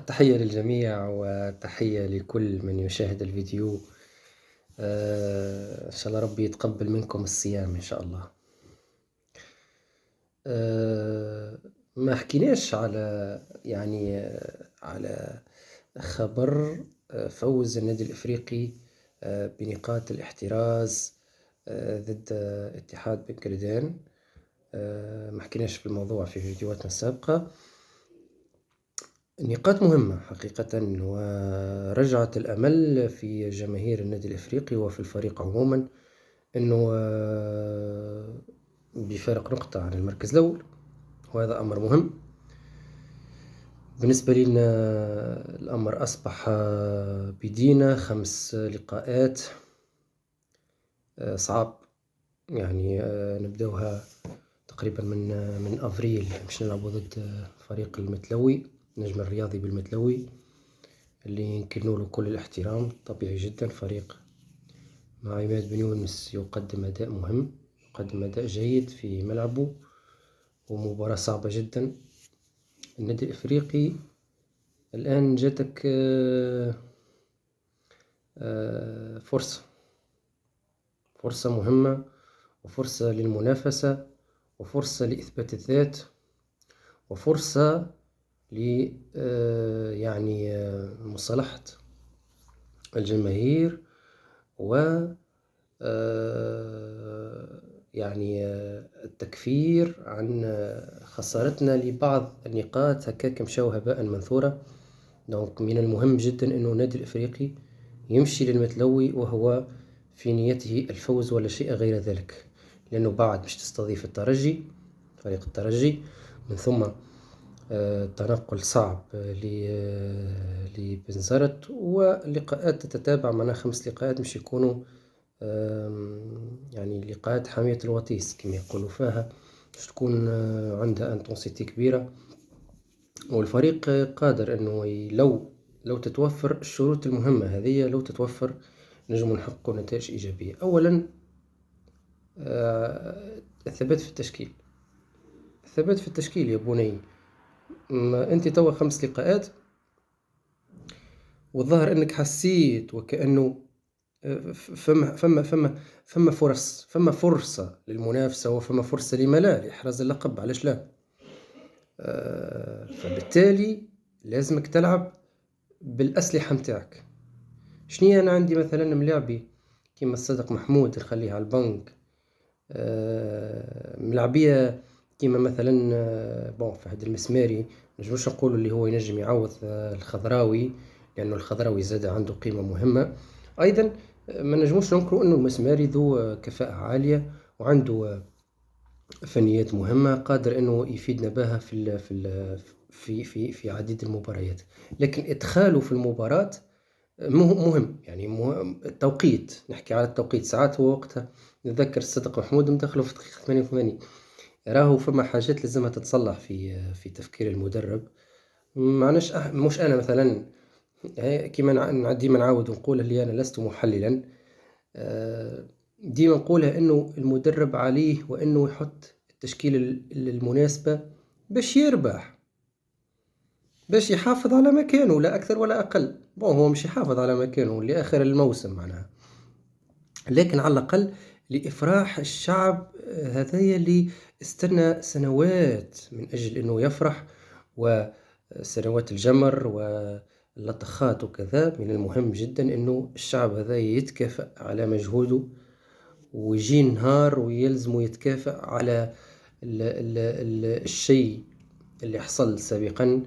التحية للجميع وتحية لكل من يشاهد الفيديو. إن شاء الله ربي يتقبل منكم الصيام إن شاء الله. ما حكيناش على خبر فوز النادي الإفريقي بنقاط الاحتراز ضد اتحاد بنكردان. ما حكيناش في الموضوع في فيديوهاتنا السابقة. نقاط مهمة حقيقة، ورجعت الأمل في جماهير النادي الإفريقي وفي الفريق عموما أنه بفارق نقطة عن المركز الأول، وهذا أمر مهم بالنسبة لنا. الأمر أصبح بدينا 5 لقاءات صعب، يعني نبدأها تقريبا من أفريل باش نلعبوا ضد فريق المتلوي، النجم الرياضي بالمتلوي اللي يمكنوا له كل الاحترام. طبيعي جدا فريق مع عماد بن يونس يقدم أداء مهم، يقدم أداء جيد في ملعبه، ومباراة صعبة جدا. النادي الإفريقي الآن جاتك فرصة مهمة، وفرصة للمنافسة، وفرصة لإثبات الذات، وفرصة مصالحة الجماهير، و التكفير عن خسارتنا لبعض النقاط هكاك مشاو هباء منثورة. من المهم جدا أنه النادي الإفريقي يمشي للمتلوي وهو في نيته الفوز ولا شيء غير ذلك، لأنه بعد مش تستضيف الترجي، فريق الترجي، من ثم تنقل صعب لبنزرت، ولقاءات تتتابع معنا 5 لقاءات مش يكونوا لقاءات حامية الوطيس كما يقولوا، فيها مش تكون عندها انتونسيتي كبيرة. والفريق قادر انه لو تتوفر الشروط المهمة هذه، لو تتوفر نجم نحقق نتائج إيجابية. أولا الثبات في التشكيل. الثبات في التشكيل يا بني، أنت توا 5 لقاءات والظاهر أنك حسيت وكأنه فما فرصة للمنافسة، وفما فرصة لما لا لإحراز اللقب، علاش لا؟ فبالتالي لازمك تلعب بالأسلحة متاعك. شنية أنا عندي مثلا ملاعبي كيما الصدق محمود نخليه على البنك، ملاعبية كيما مثلا فهد المسماري، نجموش نقولوا اللي هو ينجم يعوض الخضراوي، لأنه الخضراوي زاد عنده قيمة مهمة. أيضا ما نجموش ننكروا أنه المسماري ذو كفاءة عالية وعنده فنيات مهمة، قادر أنه يفيدنا بها في عديد المباريات. لكن إدخاله في المباراة مهم، التوقيت، نحكي على التوقيت. ساعات هو وقتها نتذكر الصدق محمود مدخله في دقيقة 88. راهو فما حاجات لازمها تتصلح في تفكير المدرب. معناش مش أنا مثلا كيما ديما نعاود ونقول اللي أنا لست محللا، ديما نقولها أنه المدرب عليه وأنه يحط التشكيل المناسبة باش يربح، باش يحافظ على مكانه، لا أكثر ولا أقل. هو مش يحافظ على مكانه لآخر الموسم معناها، لكن على الأقل لإفراح الشعب هذايا اللي استنى سنوات من أجل أنه يفرح، وسنوات الجمر واللطخات وكذا. من المهم جدا أنه الشعب هذا يتكافئ على مجهوده، ويجي نهار ويلزم يتكافئ على الشيء اللي حصل سابقا.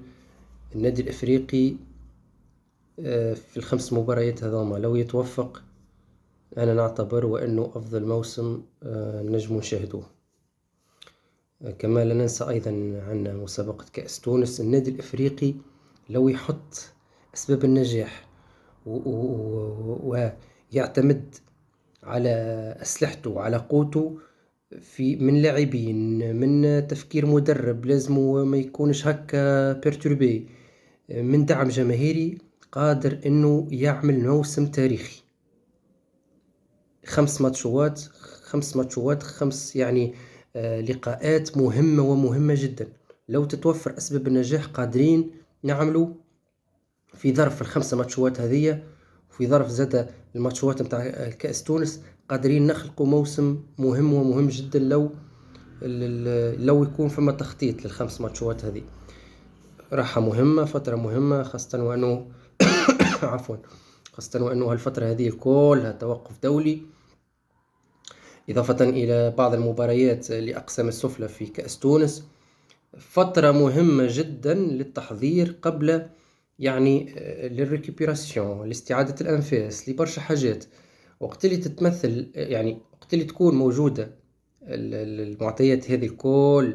النادي الإفريقي في ال5 مباريات هذوما لو يتوفق، أنا نعتبر وأنه أفضل موسم نجم نشاهدوه. كما لا ننسى أيضا عن مسابقة كأس تونس. النادي الإفريقي لو يحط أسباب النجاح ويعتمد على أسلحته وعلى قوته من لاعبين، من تفكير مدرب لازم ما يكونش هكا بيرتوربي، من دعم جماهيري، قادر انه يعمل موسم تاريخي. 5 ماتشوات 5 لقاءات مهمة ومهمة جدا. لو تتوفر أسباب النجاح قادرين نعملوا في ظرف الخمسة ماتشوات هذية، وفي ظرف زادة الماتشوات متاع كأس تونس، قادرين نخلقوا موسم مهم ومهم جدا لو يكون فما تخطيط للخمس ماتشوات هذه. راحة مهمة، فترة مهمة، خاصة وأنه عفوا، خاصة وأنه هالفترة هذه كلها توقف دولي، إضافة إلى بعض المباريات لأقسام السفلى في كأس تونس. فترة مهمة جدا للتحضير قبل يعني للريكوبيراسيون، لاستعادة الأنفاس، لبرشا حاجات. وقت اللي تتمثل يعني وقت اللي تكون موجودة المعطيات هذه الكل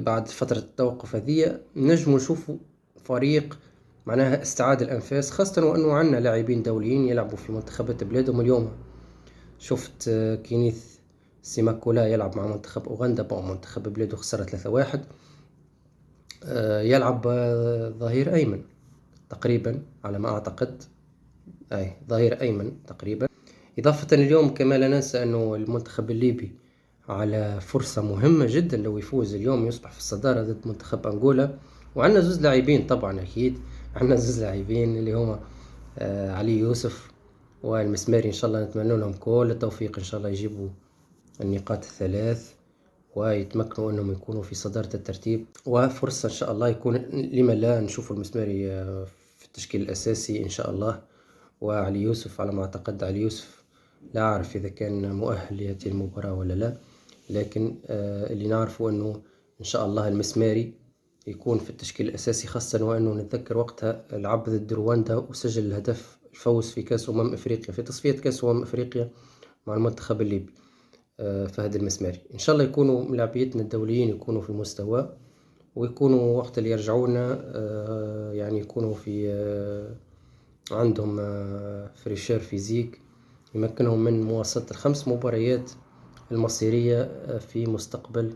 بعد فترة التوقف هذه، نجم نشوفوا فريق معناها استعاد الأنفاس، خاصة وأنه عندنا لاعبين دوليين يلعبوا في منتخبات بلادهم. اليوم شفت كينيث سيماكولا يلعب مع منتخب أوغندا، منتخب بلاده خسر 3-1. يلعب ظهير أيمن تقريبا على ما أعتقد، ظهير أيمن تقريبا. إضافة اليوم كما لا ننسى أنه المنتخب الليبي على فرصة مهمة جدا، لو يفوز اليوم يصبح في الصدارة ضد منتخب أنغولا. وعندنا زوز لاعبين طبعا، أكيد عندنا زوز لاعبين اللي هما علي يوسف والمسماري. إن شاء الله نتمنى لهم كل التوفيق، إن شاء الله يجيبوا النقاط الثلاث ويتمكنوا أنهم يكونوا في صدارة الترتيب. وفرصة إن شاء الله يكون لما لا نشوفوا المسماري في التشكيل الأساسي إن شاء الله. وعلي يوسف على ما أعتقد، علي يوسف لا أعرف إذا كان مؤهل لهذه المباراة ولا لا، لكن اللي نعرفه أنه إن شاء الله المسماري يكون في التشكيل الأساسي، خاصة وأنه نتذكر وقتها لعب ضد رواندا وسجل الهدف الفوز في كأس أفريقيا، في تصفية كأس أفريقيا مع المنتخب الليبي. فهد المسماري إن شاء الله يكونوا ملاعبيتنا الدوليين يكونوا في مستوى، ويكونوا وقت اللي يرجعونا يعني يكونوا في عندهم فريشير فيزيك يمكنهم من مواصلة الخمس مباريات المصيرية في مستقبل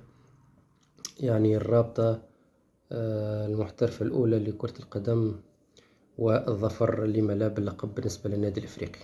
يعني الرابطة المحترفة الأولى لكرة القدم، والظفر لما لا باللقب بالنسبة للنادي الإفريقي.